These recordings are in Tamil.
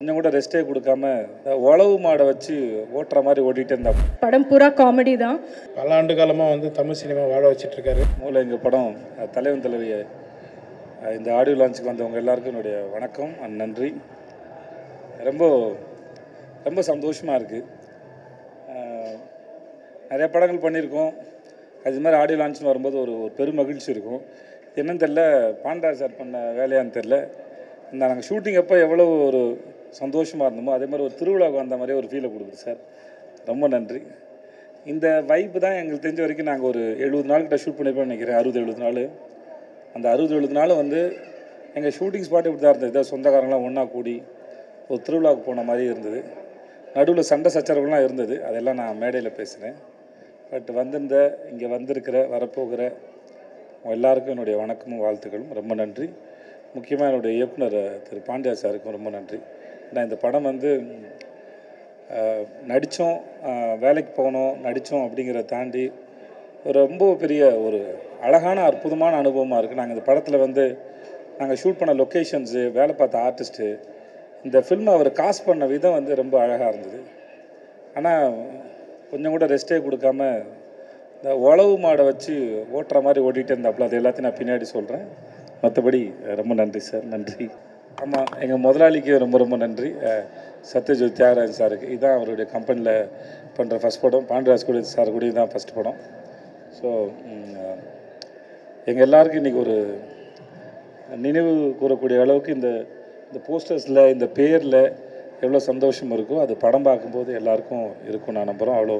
கொஞ்சம் கூட ரெஸ்ட்டே கொடுக்காம உழவு மாடை வச்சு ஓட்டுற மாதிரி ஓட்டிகிட்டே இருந்தான். படம் பூரா காமெடி தான். பல ஆண்டு காலமாக வந்து தமிழ் சினிமா வாழ வச்சிட்ருக்காரு. மூலம் எங்கள் படம் தலைவன் தலைவியை இந்த ஆடியோ லான்ச்சுக்கு வந்தவங்க எல்லாருக்கும் என்னுடைய வணக்கம் அண்ட் நன்றி. ரொம்ப ரொம்ப சந்தோஷமாக இருக்குது. நிறையா படங்கள் பண்ணியிருக்கோம். அது மாதிரி ஆடியோ லான்ச்னு வரும்போது ஒரு பெரும் மகிழ்ச்சி இருக்கும். என்னன்னு தெரில, பாண்டராஜ் சார் பண்ண வேலையான்னு தெரில, இந்த நாங்கள் ஷூட்டிங் அப்போ எவ்வளோ ஒரு சந்தோஷமாக இருந்தோமோ அதே மாதிரி ஒரு திருவிழாவுக்கு வந்த மாதிரியே ஒரு ஃபீலை கொடுக்குது சார். ரொம்ப நன்றி. இந்த வைப்பு தான் எங்களுக்கு தெரிஞ்ச வரைக்கும் நாங்கள் ஒரு 70 நாள் கிட்ட ஷூட் பண்ணியிருப்போம்னு நினைக்கிறேன். 60-70 நாள். அந்த 60-70 நாள் வந்து எங்கள் ஷூட்டிங் ஸ்பாட் இப்படி தான் இருந்தது. இதை சொந்தக்காரங்களாம் ஒன்றா கூடி ஒரு திருவிழாவுக்கு போன மாதிரி இருந்தது. நடுவில் சண்டை சச்சரவுலாம் இருந்தது, அதெல்லாம் நான் மேடையில் பேசினேன். பட் இங்கே வந்திருக்கிற வரப்போகிற எல்லாருக்கும் என்னுடைய வணக்கமும் வாழ்த்துக்களும். ரொம்ப நன்றி. முக்கியமாக என்னுடைய இயக்குனர் திரு பாண்டியா சாருக்கும் ரொம்ப நன்றி. நான் இந்த படம் வந்து நடித்தோம், வேலைக்கு போனோம், நடித்தோம் அப்படிங்கிறத தாண்டி ரொம்ப பெரிய ஒரு அழகான அற்புதமான அனுபவமாக இருக்குது. நாங்கள் இந்த படத்தில் வந்து நாங்கள் ஷூட் பண்ண லொக்கேஷன்ஸு, வேலை பார்த்த ஆர்டிஸ்ட்டு, இந்த ஃபில்மை அவர் காஸ்ட் பண்ண விதம் வந்து ரொம்ப அழகாக இருந்தது. ஆனால் கொஞ்சம் கூட ரெஸ்ட்டே கொடுக்காம இந்த உழவு மாடை வச்சு ஓட்டுற மாதிரி ஓட்டிகிட்டே இருந்தாப்புல. அது எல்லாத்தையும் நான் பின்னாடி சொல்கிறேன். மற்றபடி ரொம்ப நன்றி சார். நன்றி. ஆமாம், எங்கள் முதலாளிக்கு ரொம்ப ரொம்ப நன்றி. சத்யஜோதி தியாகராஜன் சாருக்கு. இதுதான் அவருடைய கம்பெனியில் பண்ணுற ஃபஸ்ட் படம். பாண்டராஜ் கூட சார் கூட இதுதான் ஃபஸ்ட் படம். ஸோ எங்கள் எல்லாருக்கும் இன்றைக்கி ஒரு நினைவு கூறக்கூடிய அளவுக்கு இந்த போஸ்டர்ஸில், இந்த பேரில் எவ்வளோ சந்தோஷம் இருக்கோ அது படம் பார்க்கும்போது எல்லாருக்கும் இருக்கும் நான் நம்புகிறோம். அவ்வளோ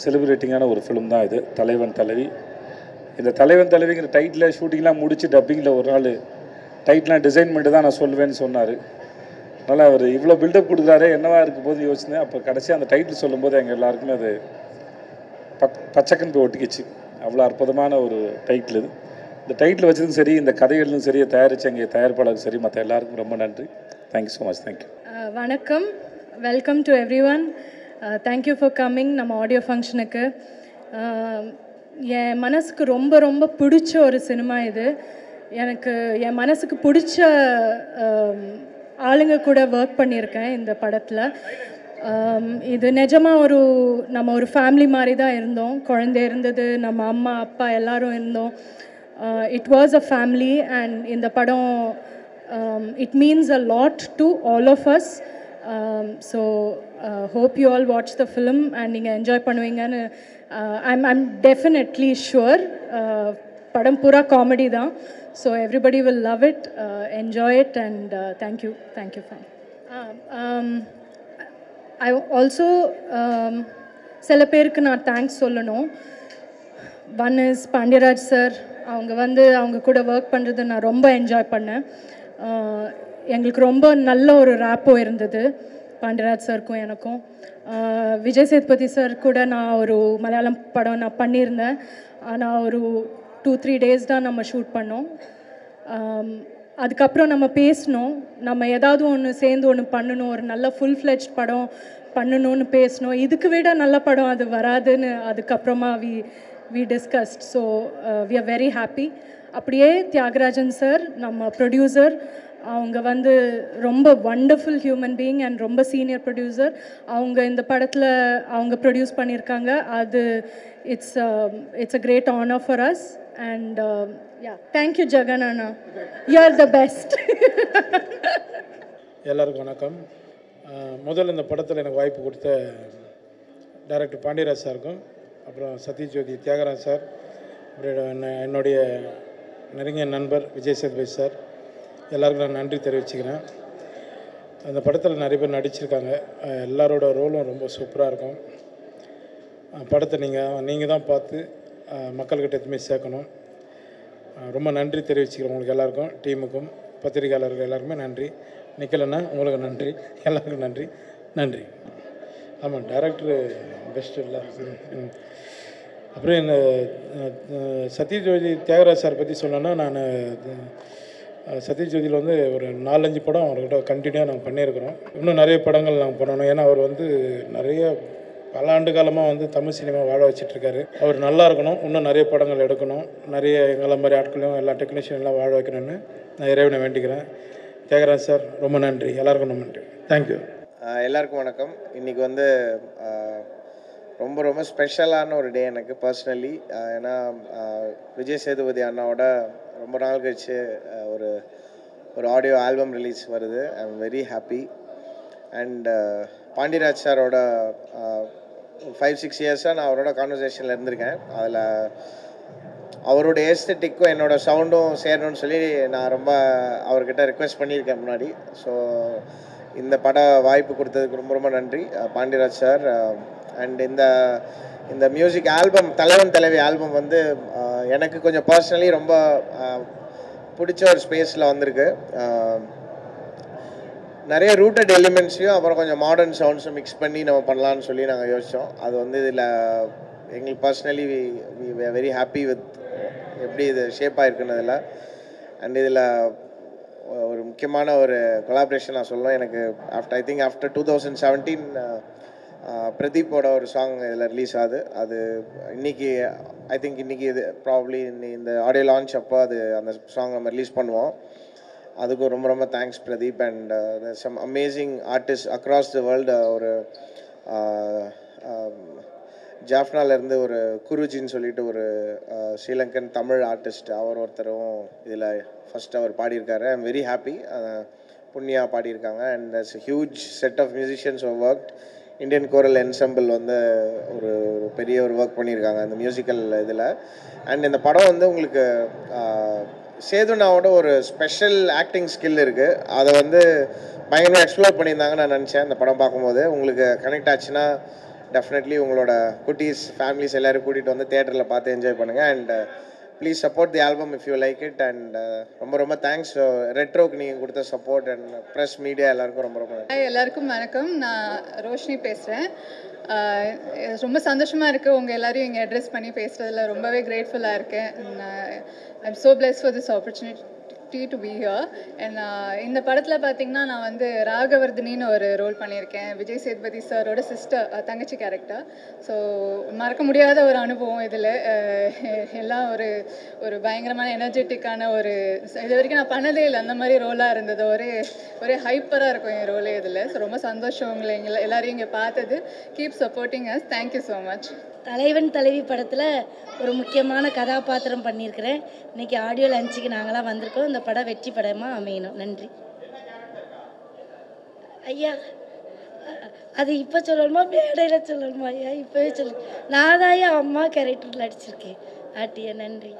செலிப்ரேட்டிங்கான ஒரு ஃபிலிம் தான் இது, தலைவன் தலைவி. இந்த தலைவன் தலைவிங்கிற டைட்டில் ஷூட்டிங்லாம் முடித்து டப்பிங்கில் ஒரு நாள் டைட்டிலாம் டிசைன் பண்ணிட்டு தான் நான் சொல்லுவேன்னு சொன்னார். அதனால் அவர் இவ்வளோ பில்டப் கொடுக்குறாரு என்னவா இருக்கும் போது யோசிச்சேன். அப்போ கடைசியாக அந்த டைட்டில் சொல்லும்போது எங்கள் எல்லாருக்குமே அது பச்சைக்கன் போய் ஒட்டிக்கிச்சு. அவ்வளோ அற்புதமான ஒரு டைட்டில் இது. இந்த டைட்டில் வச்சதும் சரி, இந்த கதைகளும் சரி, தயாரித்த எங்கள் தயாரிப்பாளருக்கு சரி, மற்ற எல்லாருக்கும் ரொம்ப நன்றி. Thank you so much. தேங்க்யூ. வணக்கம். Welcome to every one. Thank you for coming நம்ம ஆடியோ ஃபங்க்ஷனுக்கு. என் மனசுக்கு ரொம்ப ரொம்ப பிடிச்ச ஒரு சினிமா இது. எனக்கு என் மனசுக்கு பிடிச்ச ஆளுங்க கூட ஒர்க் பண்ணியிருக்கேன் இந்த படத்தில். இது நிஜமாக நம்ம ஒரு ஃபேமிலி மாதிரி தான் இருந்தோம். குழந்தை இருந்தது, நம்ம அம்மா அப்பா எல்லோரும் இருந்தோம். It was a family and இந்த படம் it means a lot to all of us. So hope you all watch the film and நீங்க enjoy பண்ணுவீங்கன்னு I'm definitely sure. படம் பூரா காமெடி தான். So everybody will love it, enjoy it and thank you fine. I also சில பேருக்கு நான் தேங்க்ஸ் சொல்லணும். One is Pandiraj sir. அவங்க கூட ஒர்க் பண்ணுறது நான் ரொம்ப என்ஜாய் பண்ணேன். எங்களுக்கு ரொம்ப நல்ல ஒரு ரேப்போ இருந்தது பாண்டியராஜ் சாருக்கும் எனக்கும். விஜய் சேதுபதி சார் கூட நான் ஒரு மலையாளம் படம் நான் பண்ணியிருந்தேன். ஆனால் ஒரு 2-3 days தான் நம்ம ஷூட் பண்ணோம். அதுக்கப்புறம் நம்ம பேசினோம், நம்ம ஏதாவது ஒன்று சேர்ந்து ஒன்று பண்ணணும், ஒரு நல்ல ஃபுல் ஃப்ளெஜ்ட் படம் பண்ணணும்னு பேசினோம். இதுக்கு விட நல்ல படம் அது வராதுன்னு அதுக்கப்புறமா we discussed. So we are very happy. அப்படியே தியாகராஜன் சார் நம்ம ப்ரொடியூசர், அவங்க ரொம்ப வண்டர்ஃபுல் ஹியூமன் பீயிங் அண்ட் ரொம்ப சீனியர் ப்ரொடியூசர். அவங்க இந்த படத்தில் அவங்க ப்ரொடியூஸ் பண்ணியிருக்காங்க. அது it's a great honour for us and thank you Jagan அண்ணா, யூ ஆர் த பெஸ்ட். எல்லாருக்கும் வணக்கம். முதல்ல இந்த படத்தில் எனக்கு வாய்ப்பு கொடுத்த டைரக்டர் பாண்டியராஜ் சாருக்கும், அப்புறம் சத்யஜோதி தியாகராஜ் சார், அப்புறம் என்னுடைய நெருங்கிய நண்பர் விஜய் சேதுபதி சார், எல்லாருக்கும் நான் நன்றி தெரிவிச்சுக்கிறேன். அந்த படத்தில் நிறைய பேர் நடிச்சிருக்காங்க. எல்லாரோட ரோலும் ரொம்ப சூப்பராக இருக்கும். படத்தை நீங்கள் தான் பார்த்து மக்கள்கிட்ட எதுவுமே சேர்க்கணும். ரொம்ப நன்றி தெரிவிச்சுக்கிறேன் உங்களுக்கு எல்லாருக்கும், டீமுக்கும், பத்திரிகையாளர்கள் எல்லாருக்குமே நன்றி. நிக்கலண்ணா உங்களுக்கு நன்றி, எல்லாருக்கும் நன்றி. நன்றி. ஆமாம், டைரக்டரு பெஸ்ட்டு இல்லை. அப்புறம் இந்த சத்யஜோதி தியாகராஜ் சார் பற்றி சொல்லணுன்னா, நான் சத்யஜோதியில் ஒரு 4-5 படம் அவர்கிட்ட கண்டினியூவாக நாங்கள் பண்ணியிருக்கிறோம். இன்னும் நிறைய படங்கள் நாங்கள் பண்ணணும். ஏன்னா அவர் நிறைய பல ஆண்டு காலமாக தமிழ் சினிமா வாழ வச்சிட்ருக்காரு. அவர் நல்லா இருக்கணும், இன்னும் நிறைய படங்கள் எடுக்கணும், நிறைய எங்களை மாதிரி ஆட்களையும் எல்லா டெக்னீஷியன்லாம் வாழ வைக்கணும்னு நான் இறைவனை வேண்டிக்கிறேன். தியாகராஜ் சார் ரொம்ப நன்றி, எல்லாருக்கும் ரொம்ப நன்றி. தேங்க்யூ. எல்லாருக்கும் வணக்கம். இன்றைக்கி வந்து ரொம்ப ரொம்ப ஸ்பெஷலான ஒரு டே எனக்கு பர்சனலி. ஏன்னா விஜய் சேதுபதி அண்ணாவோட ரொம்ப நாள் கழிச்சு ஒரு ஒரு ஆடியோ ஆல்பம் ரிலீஸ் வருது. ஐ am very happy. And Pandiraj சாரோட 5-6 இயர்ஸாக நான் அவரோட கான்வர்சேஷனில் இருந்திருக்கேன். அதில் அவரோட ஏஸ்தட்டிக்கும் என்னோடய சவுண்டும் சேரணும்னு சொல்லி நான் ரொம்ப அவர்கிட்ட ரெக்வெஸ்ட் பண்ணியிருக்கேன் முன்னாடி. ஸோ இந்த பட வாய்ப்பு கொடுத்ததுக்கு ரொம்ப ரொம்ப நன்றி பாண்டியராஜ் சார். அண்ட் இந்த மியூசிக் ஆல்பம் தலைவன் தலைவி ஆல்பம் வந்து எனக்கு கொஞ்சம் பர்சனலி ரொம்ப பிடிச்ச ஒரு ஸ்பேஸில் வந்திருக்கு. நிறைய ரூட்டட் எலிமெண்ட்ஸையும் அப்புறம் கொஞ்சம் மாடர்ன் சவுண்ட்ஸும் மிக்ஸ் பண்ணி நம்ம பண்ணலான்னு சொல்லி நாங்கள் யோசித்தோம். அது வந்து இதில் எங்களுக்கு personally we very happy with எப்படி இது ஷேப் ஆகிருக்குன்னதில். அண்ட் இதில் ஒரு முக்கியமான ஒரு கொலாபரேஷன் நான் சொல்லுவேன். எனக்கு ஆஃப்டர் 2017 பிரதீப்போட ஒரு சாங் இதில் ரிலீஸ் ஆகுது. அது இன்றைக்கி இன்றைக்கி இது ப்ராப்ளி இந்த ஆடியோ லான்ச் அப்போ அந்த சாங் நம்ம ரிலீஸ் பண்ணுவோம். அதுக்கும் ரொம்ப ரொம்ப thanks Pradeep. And some amazing artist across the world. ஒரு ஜாஃப்னாலேருந்து ஒரு குருஜின்னு சொல்லிட்டு ஒரு ஸ்ரீலங்கன் தமிழ் ஆர்டிஸ்ட், அவர் ஒருத்தரும் இதில் ஃபஸ்ட் அவர் பாடியிருக்காரு. I am very happy. Punya பாடியிருக்காங்க. And that's huge set of musicians work. Indian choral ensemble வந்து ஒரு பெரிய ஒரு ஒர்க் பண்ணியிருக்காங்க அந்த மியூசிக்கல் இதில். அண்ட் இந்த படம் வந்து உங்களுக்கு சேதுனாவோட ஒரு ஸ்பெஷல் ஆக்டிங் ஸ்கில் இருக்குது. அதை வந்து பயங்கரமாக எக்ஸ்ப்ளோர் பண்ணியிருந்தாங்கன்னு நான் நினச்சேன். இந்த படம் பார்க்கும்போது உங்களுக்கு கனெக்ட் ஆச்சுன்னா டெஃபினெட்லி உங்களோட குட்டீஸ் ஃபேமிலிஸ் எல்லோரும் கூட்டிகிட்டு வந்து தேட்டரில் பார்த்து என்ஜாய் பண்ணுங்கள். And please support the album if you like it. And ரொம்ப ரொம்ப தேங்க்ஸ் ரெட்ரோக்கு நீங்கள் கொடுத்த சப்போர்ட் அண்ட் ப்ரெஸ் மீடியா எல்லாருக்கும் ரொம்ப ரொம்ப. எல்லாருக்கும் வணக்கம். நான் ரோஷினி பேசுகிறேன். ரொம்ப சந்தோஷமாக இருக்குது உங்கள் எல்லோரையும் இங்கே அட்ரெஸ் பண்ணி பேசுகிறதுல ரொம்பவே கிரேட்ஃபுல்லாக இருக்கேன். I am so blessed for this opportunity to be here. And இந்த படத்தில் பார்த்திங்கன்னா நான் வந்து ராகவர்தினின்னு ஒரு ரோல் பண்ணியிருக்கேன். விஜய் சேதுபதி சாரோட சிஸ்டர், தங்கச்சி கேரக்டர். ஸோ மறக்க முடியாத ஒரு அனுபவம் இதில். எல்லாம் ஒரு பயங்கரமான எனர்ஜெட்டிக்கான இது வரைக்கும் நான் பண்ணதே இல்லை அந்த மாதிரி ரோலாக இருந்தது. ஒரே ஹைப்பராக இருக்கும் என் ரோலே இதில். ஸோ ரொம்ப சந்தோஷம் உங்களை எல்லாரையும் இங்கே பார்த்தது. Keep supporting us. Thank you so much. தலைவன் தலைவி படத்தில் ஒரு முக்கியமான கதாபாத்திரம் பண்ணியிருக்கிறேன். இன்றைக்கி ஆடியோ லஞ்சுக்கு நாங்களாம் வந்திருக்கோம். இந்த படம் வெற்றி படமாக அமையணும். நன்றி ஐயா. அது இப்போ சொல்லணுமா மேடையில் சொல்லணுமா ஐயா? இப்போவே சொல்லு. நான் தான் ஐயா அம்மா கேரக்டரில் அடிச்சிருக்கேன். ஆட்டியா நன்றி.